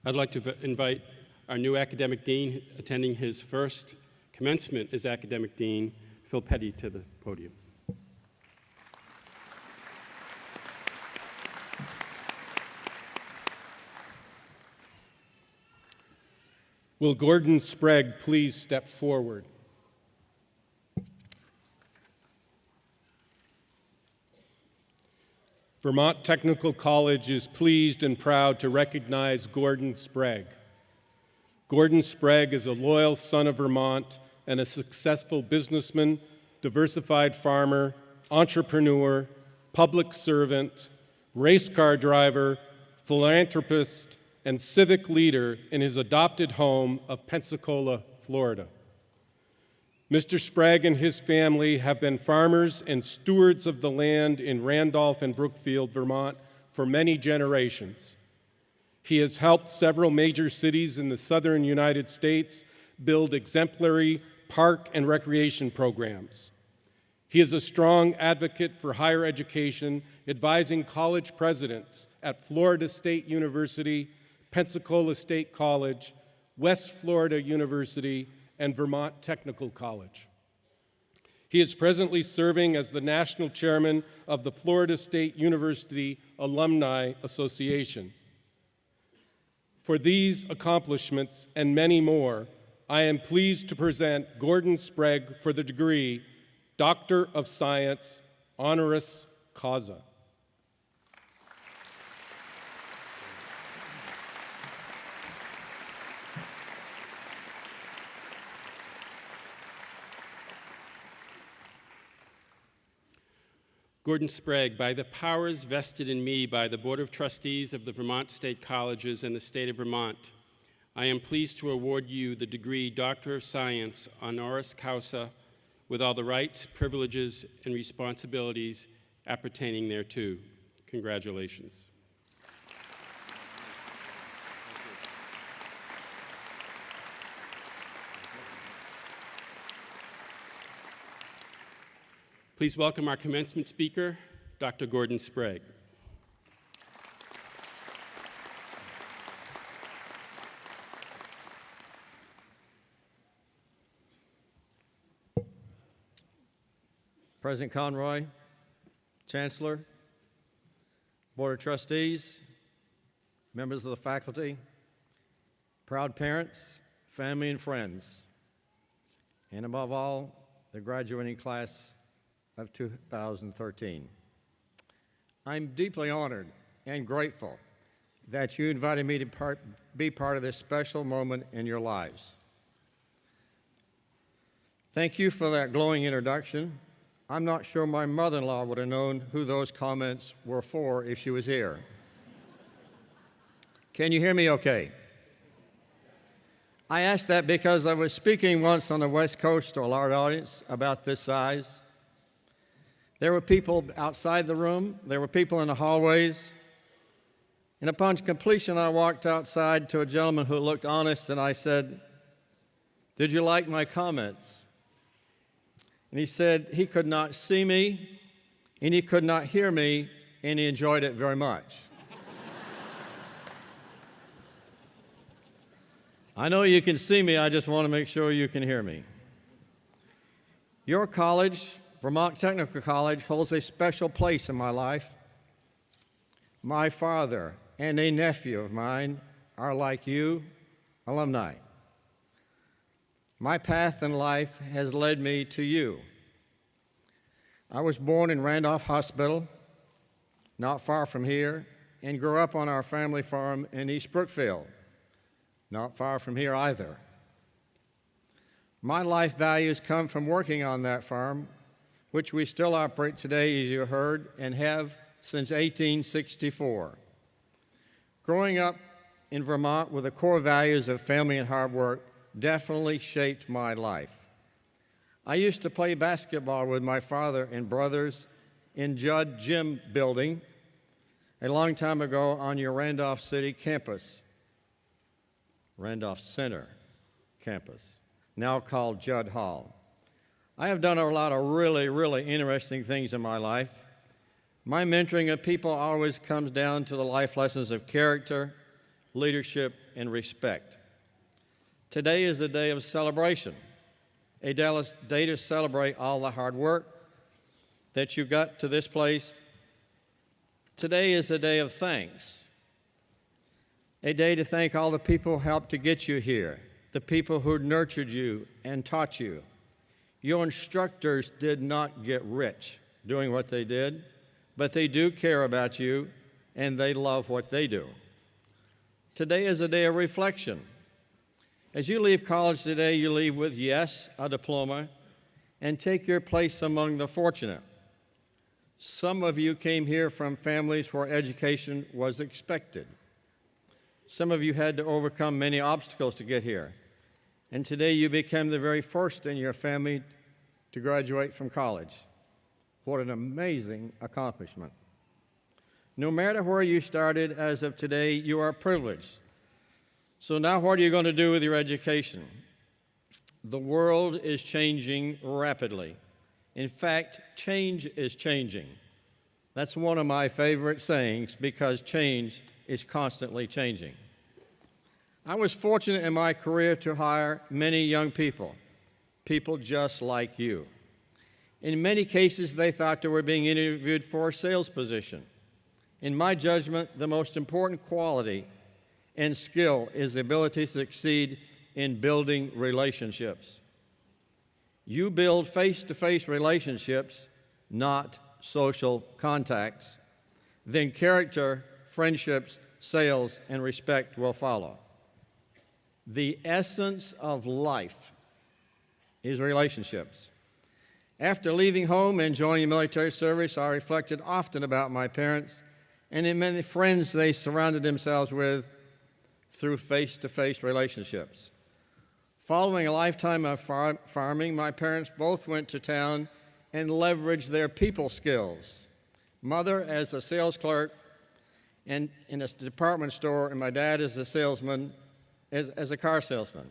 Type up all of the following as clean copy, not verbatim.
I'd like to invite our new academic dean, attending his first commencement as academic dean, Phil Petty, to the podium. Will Gordon Sprague please step forward? Vermont Technical College is pleased and proud to recognize Gordon Sprague. Gordon Sprague is a loyal son of Vermont and a successful businessman, diversified farmer, entrepreneur, public servant, race car driver, philanthropist, and civic leader in his adopted home of Pensacola, Florida. Mr. Sprague and his family have been farmers and stewards of the land in Randolph and Brookfield, Vermont, for many generations. He has helped several major cities in the southern United States build exemplary park and recreation programs. He is a strong advocate for higher education, advising college presidents at Florida State University, Pensacola State College, West Florida University, and Vermont Technical College. He is presently serving as the national chairman of the Florida State University Alumni Association. For these accomplishments and many more, I am pleased to present Gordon Sprague for the degree Doctor of Science, honoris causa. Gordon Sprague, by the powers vested in me by the Board of Trustees of the Vermont State Colleges and the State of Vermont, I am pleased to award you the degree Doctor of Science, honoris causa, with all the rights, privileges, and responsibilities appertaining thereto. Congratulations. Please welcome our commencement speaker, Dr. Gordon Sprague. President Conroy, Chancellor, Board of Trustees, members of the faculty, proud parents, family, and friends, and above all, the graduating class of 2013. I'm deeply honored and grateful that you invited me to be part of this special moment in your lives. Thank you for that glowing introduction. I'm not sure my mother-in-law would have known who those comments were for if she was here. Can you hear me okay? I asked that because I was speaking once on the West Coast to a large audience about this size. There were people outside the room, there were people in the hallways, and upon completion I walked outside to a gentleman who looked honest and I said, "Did you like my comments?" And he said he could not see me and he could not hear me and he enjoyed it very much. I know you can see me, I just want to make sure you can hear me. Your college, Vermont Technical College, holds a special place in my life. My father and a nephew of mine are, like you, alumni. My path in life has led me to you. I was born in Randolph Hospital, not far from here, and grew up on our family farm in East Brookfield, not far from here either. My life values come from working on that farm, which we still operate today, as you heard, and have since 1864. Growing up in Vermont with the core values of family and hard work definitely shaped my life. I used to play basketball with my father and brothers in Judd Gym Building a long time ago on your Randolph City campus, Randolph Center campus, now called Judd Hall. I have done a lot of really interesting things in my life. My mentoring of people always comes down to the life lessons of character, leadership, and respect. Today is a day of celebration, a day to celebrate all the hard work that you got to this place. Today is a day of thanks, a day to thank all the people who helped to get you here, the people who nurtured you and taught you. Your instructors did not get rich doing what they did, but they do care about you and they love what they do. Today is a day of reflection. As you leave college today, you leave with, yes, a diploma, and take your place among the fortunate. Some of you came here from families where education was expected. Some of you had to overcome many obstacles to get here. And today you became the very first in your family to graduate from college. What an amazing accomplishment. No matter where you started as of today, you are privileged. So now what are you going to do with your education? The world is changing rapidly. In fact, change is changing. That's one of my favorite sayings because change is constantly changing. I was fortunate in my career to hire many young people just like you. In many cases, they thought they were being interviewed for a sales position. In my judgment, the most important quality and skill is the ability to succeed in building relationships. You build face-to-face relationships, not social contacts. Then character, friendships, sales, and respect will follow. The essence of life is relationships. After leaving home and joining military service, I reflected often about my parents and the many friends they surrounded themselves with through face-to-face relationships. Following a lifetime of farming, my parents both went to town and leveraged their people skills. Mother as a sales clerk and in a department store, and my dad as a salesman, as a car salesman.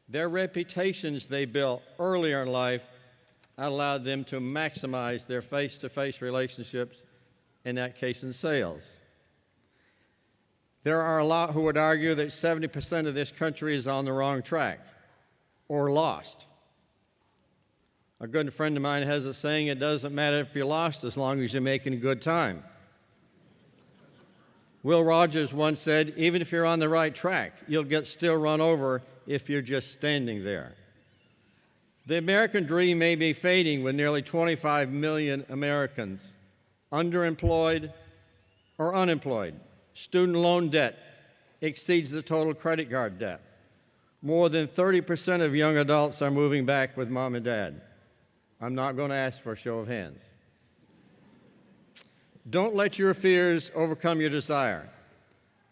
Their reputations they built earlier in life allowed them to maximize their face-to-face relationships, in that case in sales. There are a lot who would argue that 70% of this country is on the wrong track or lost. A good friend of mine has a saying, it doesn't matter if you're lost as long as you're making a good time. Will Rogers once said, even if you're on the right track, you'll get still run over if you're just standing there. The American dream may be fading with nearly 25 million Americans underemployed or unemployed. Student loan debt exceeds the total credit card debt. More than 30% of young adults are moving back with mom and dad. I'm not going to ask for a show of hands. Don't let your fears overcome your desire.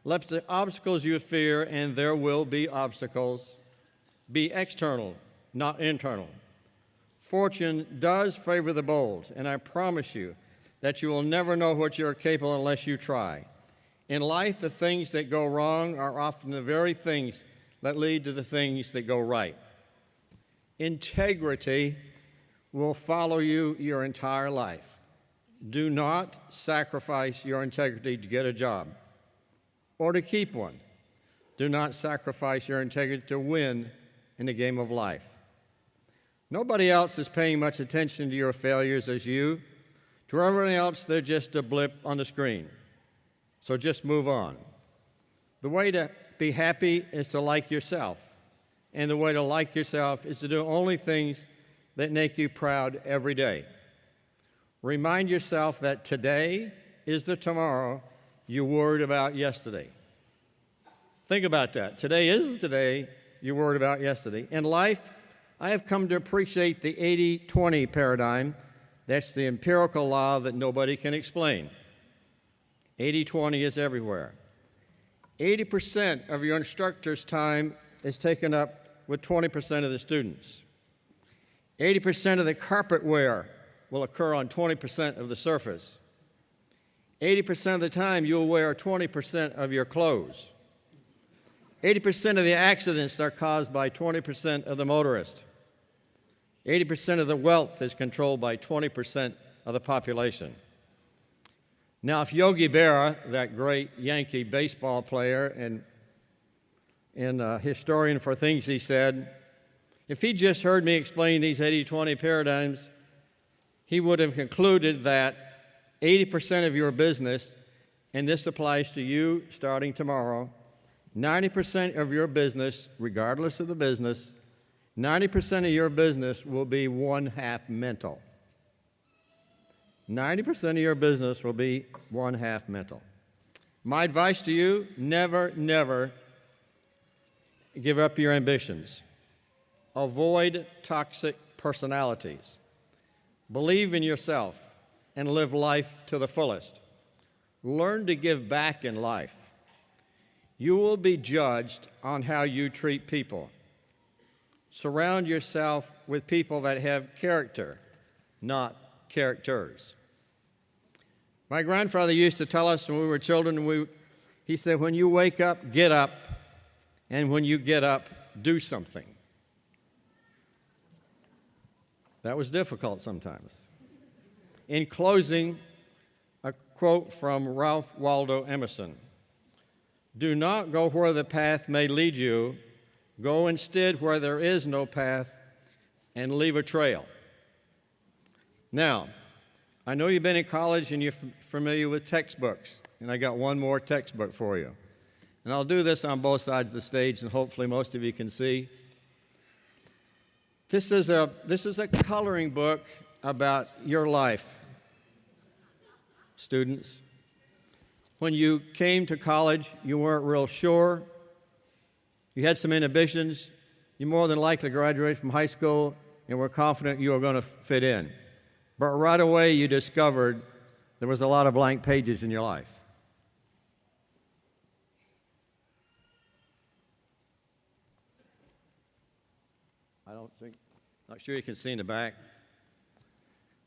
Let the obstacles you fear, and there will be obstacles, be external, not internal. Fortune does favor the bold, and I promise you that you will never know what you're capable unless you try. In life, the things that go wrong are often the very things that lead to the things that go right. Integrity will follow you your entire life. Do not sacrifice your integrity to get a job or to keep one. Do not sacrifice your integrity to win in the game of life. Nobody else is paying much attention to your failures as you. To everyone else, they're just a blip on the screen. So just move on. The way to be happy is to like yourself. And the way to like yourself is to do only things that make you proud every day. Remind yourself that today is the tomorrow you worried about yesterday. Think about that. Today is the today you worried about yesterday. In life, I have come to appreciate the 80-20 paradigm. That's the empirical law that nobody can explain. 80-20 is everywhere. 80% of your instructor's time is taken up with 20% of the students. 80% of the carpet wear will occur on 20% of the surface. 80% of the time, you'll wear 20% of your clothes. 80% of the accidents are caused by 20% of the motorist. 80% of the wealth is controlled by 20% of the population. Now, if Yogi Berra, that great Yankee baseball player and and a historian for things he said. If he just heard me explain these 80-20 paradigms, he would have concluded that 80% of your business, and this applies to you starting tomorrow, 90% of your business, regardless of the business, 90% of your business will be one-half mental. 90% of your business will be one-half mental. My advice to you, never, never give up your ambitions. Avoid toxic personalities. Believe in yourself and live life to the fullest. Learn to give back in life. You will be judged on how you treat people. Surround yourself with people that have character, not characters. My grandfather used to tell us when we were children, he said, when you wake up, get up, and when you get up, do something. That was difficult sometimes. In closing, a quote from Ralph Waldo Emerson: "Do not go where the path may lead you. Go instead where there is no path and leave a trail." Now, I know you've been in college and you're familiar with textbooks, and I got one more textbook for you. And I'll do this on both sides of the stage, and hopefully most of you can see. This is a coloring book about your life, students. When you came to college, you weren't real sure. You had some inhibitions. You more than likely graduated from high school and were confident you were going to fit in. But right away, you discovered there was a lot of blank pages in your life. Not sure you can see in the back.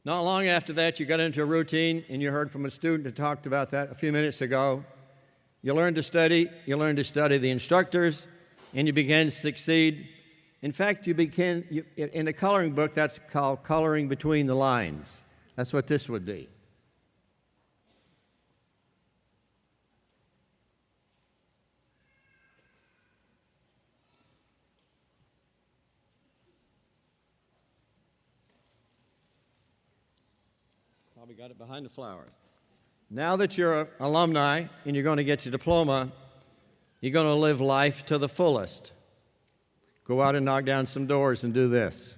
Not long after that, you got into a routine, and you heard from a student who talked about that a few minutes ago. You learned to study the instructors, and you began to succeed. In fact, in a coloring book, that's called coloring between the lines. That's what this would be. Probably got it behind the flowers. Now that you're an alumni and you're going to get your diploma, you're going to live life to the fullest. Go out and knock down some doors and do this.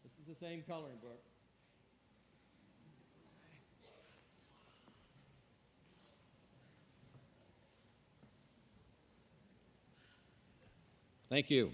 This is the same coloring book. Thank you.